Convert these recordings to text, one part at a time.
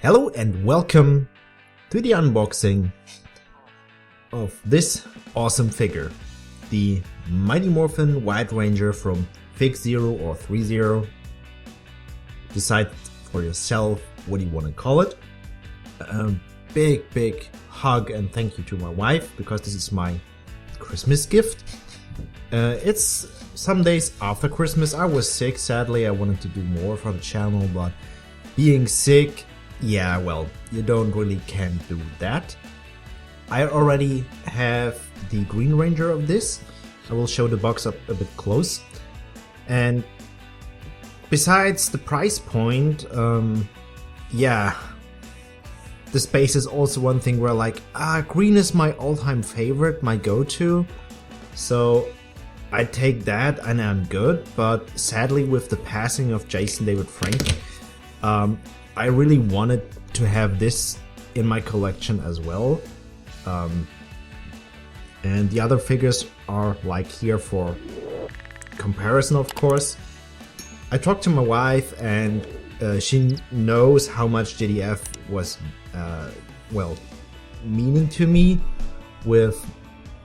Hello and welcome to the unboxing of this awesome figure, the Mighty Morphin White Ranger from threezero or threezero. Decide for yourself what you want to call it. A big hug and thank you to my wife, because this is my Christmas gift. It's some days after Christmas. I was sick, sadly. I wanted to do more for the channel, but being sick, yeah, well, you can't do that. I already have the Green Ranger of this. I will show the box up a bit close. And besides the price point, yeah, the space is also one thing where like, green is my all-time favorite, my go-to. So I take that and I'm good, but sadly with the passing of Jason David Frank, I really wanted to have this in my collection as well. And the other figures are like here for comparison, of course. I talked to my wife and she knows how much JDF was, well, meaning to me with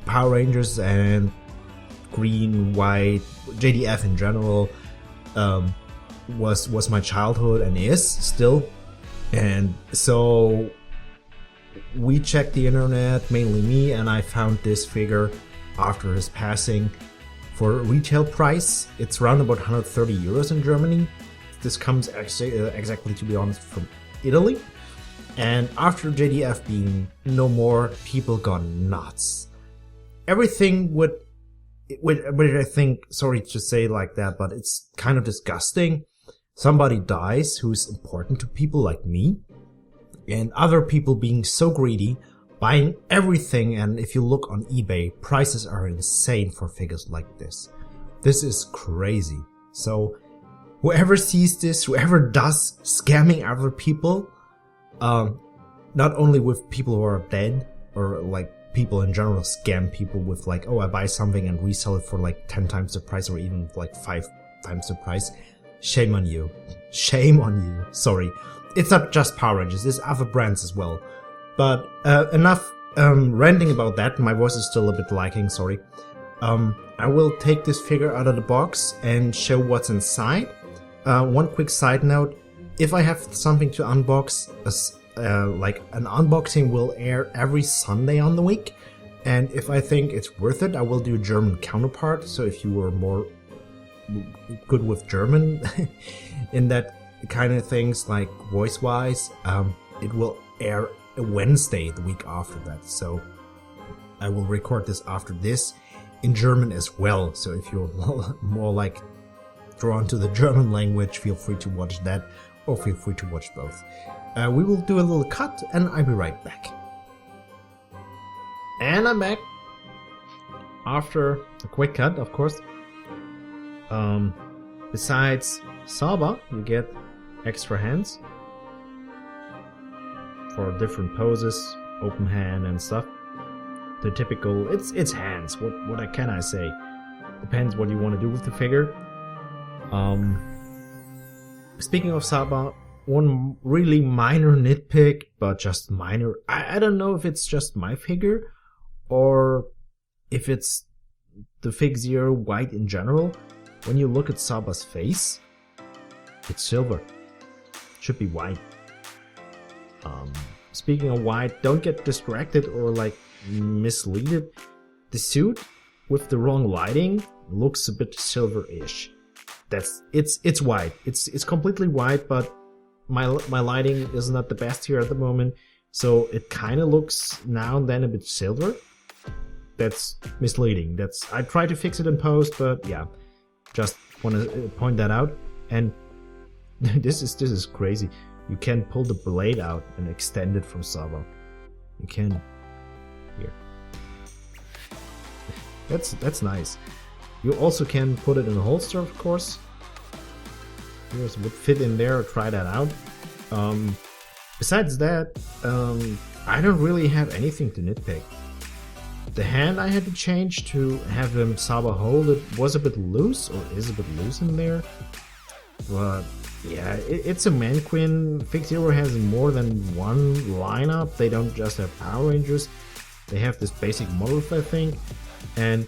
Power Rangers and green, white, JDF in general. Was my childhood and is still. And so we checked the internet, mainly me, and I found this figure after his passing for a retail price. It's around about 130 euros in Germany. This comes exactly, to be honest, from Italy. And after JDF being no more, people gone nuts. Everything would I think, sorry to say like that, but it's kind of disgusting. Somebody dies who's important to people like me, and other people being so greedy, buying everything. And if you look on eBay, prices are insane for figures like this. This is crazy. So whoever sees this, whoever does scamming other people, not only with people who are dead, or like people in general scam people with like, oh, I buy something and resell it for like 10 times the price or even like 5 times the price. Shame on you. Shame on you. Sorry. It's not just Power Rangers, there's other brands as well. But enough ranting about that. My voice is still a bit lacking, sorry. I will take this figure out of the box and show what's inside. One quick side note, if I have something to unbox, like an unboxing will air every Sunday on the week, and if I think it's worth it, I will do a German counterpart. So if you were more good with German in that kind of things, like voice wise, it will air a Wednesday the week after that. So I will record this after this in German as well. So if you're more like drawn to the German language, feel free to watch that, or feel free to watch both. We will do a little cut and I'll be right back. And I'm back after a quick cut, of course. Besides Saba, you get extra hands for different poses, open hand and stuff. The typical, it's hands. What can I say? Depends what you want to do with the figure. Speaking of Saba, one really minor nitpick, but just minor. I don't know if it's just my figure or if it's the threezero white in general. When you look at Saba's face, it's silver. It should be white. Speaking of white, don't get distracted or like misleaded. The suit with the wrong lighting looks a bit silver-ish. It's white. It's completely white, but my lighting is not the best here at the moment, so it kind of looks now and then a bit silver. That's misleading. I tried to fix it in post, but yeah, just want to point that out. And this is crazy. You can pull the blade out and extend it from Saba. You can here. That's nice. You also can put it in a holster, of course. Yours would fit in there. Try that out. Besides that, I don't really have anything to nitpick. The hand I had to change to have him Saba hold it was a bit loose, or is a bit loose in there. But Yeah, it's a mannequin. threezero has more than one lineup. They don't just have Power Rangers. They have this basic models, I think, and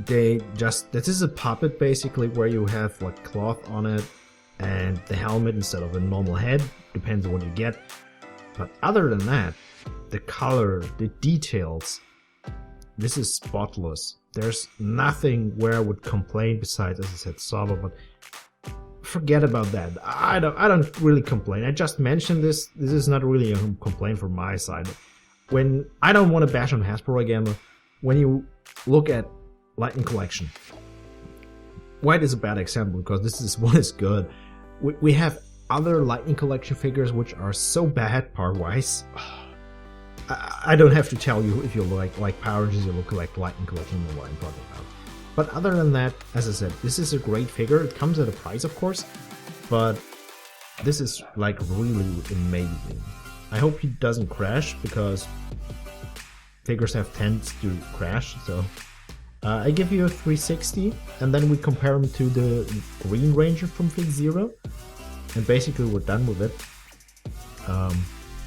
this is a puppet basically, where you have like cloth on it and the helmet instead of a normal head. Depends on what you get. But other than that, the color, the details, this is spotless. There's nothing where I would complain besides, as I said, Saba, but forget about that. I don't really complain. I just mentioned this. This is not really a complaint from my side. When I don't want to bash on Hasbro again, but when you look at Lightning Collection, White is a bad example because this is one is good. We have other Lightning Collection figures which are so bad part-wise. I don't have to tell you, if you like Power Rangers, you will collect Lightning Collection, you know what I'm talking about. But other than that, as I said, this is a great figure. It comes at a price, of course, but this is like really amazing. I hope he doesn't crash, because figures have tends to crash. So I give you a 360, and then we compare him to the Green Ranger from threezero, and basically we're done with it.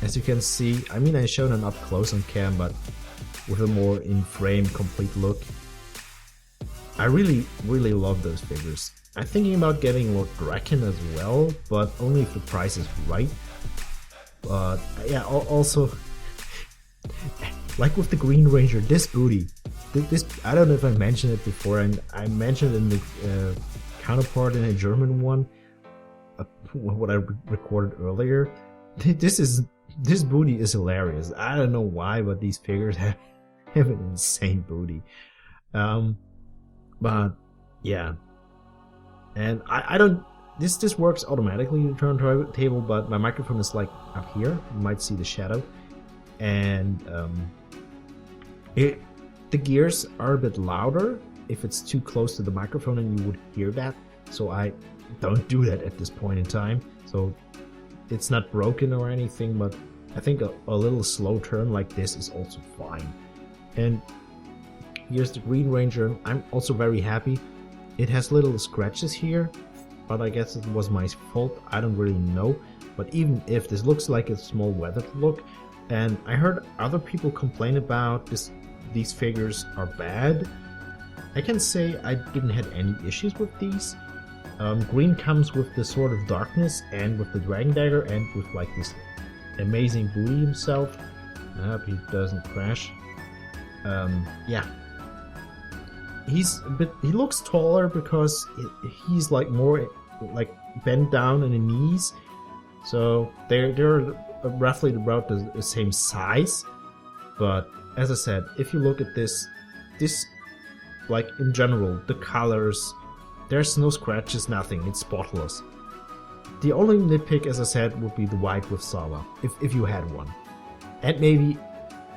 As you can see, I mean, I showed him up close on cam, but with a more in-frame complete look. I really love those figures. I'm thinking about getting Lord Draken as well, but only if the price is right. But yeah, also, like with the Green Ranger, this booty, this I don't know if I mentioned it before, and I mentioned in the counterpart in a German one, what I recorded earlier. This booty is hilarious. I don't know why, but these figures have an insane booty. But yeah, and I don't. This works automatically in the turntable, but my microphone is like up here. You might see the shadow, and the gears are a bit louder if it's too close to the microphone, and you would hear that. So I don't do that at this point in time. So it's not broken or anything, but I think a little slow turn like this is also fine. And here's the Green Ranger. I'm also very happy. It has little scratches here, but I guess it was my fault. I don't really know. But even if this looks like a small weathered look, and I heard other people complain about these figures are bad, I can say I didn't have any issues with these. Green comes with the Sword of Darkness and with the Dragon Dagger and with like this amazing booty himself. I hope he doesn't crash. Yeah. He looks taller because he's like more like bent down in the knees. So they're roughly about the same size. But as I said, if you look at this like in general, the colors, there's no scratches, nothing, it's spotless. The only nitpick, as I said, would be the white with Saba, if you had one. And maybe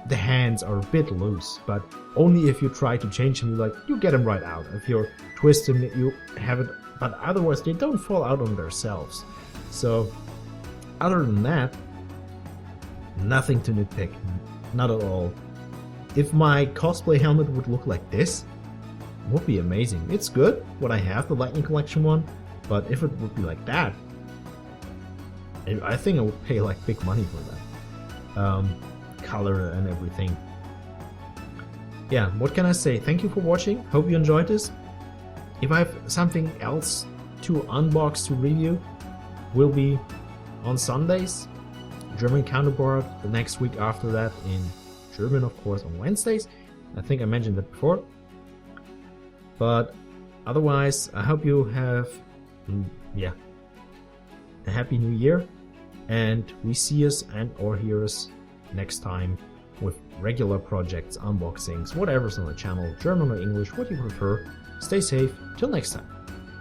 the hands are a bit loose, but only if you try to change them, you get them right out. If you twist them, you have it, but otherwise they don't fall out on themselves. So, other than that, nothing to nitpick, not at all. If my cosplay helmet would look like this, it would be amazing. It's good, what I have, the Lightning Collection one, but if it would be like that, I think I would pay like big money for that. Color and everything. Yeah, what can I say? Thank you for watching. Hope you enjoyed this. If I have something else to unbox, to review, will be on Sundays. German counterpart the next week after that in German, of course, on Wednesdays. I think I mentioned that before. But otherwise, I hope you have a happy new year, and we see us and or hear us next time with regular projects, unboxings, whatever's on the channel, German or English, what you prefer. Stay safe, till next time.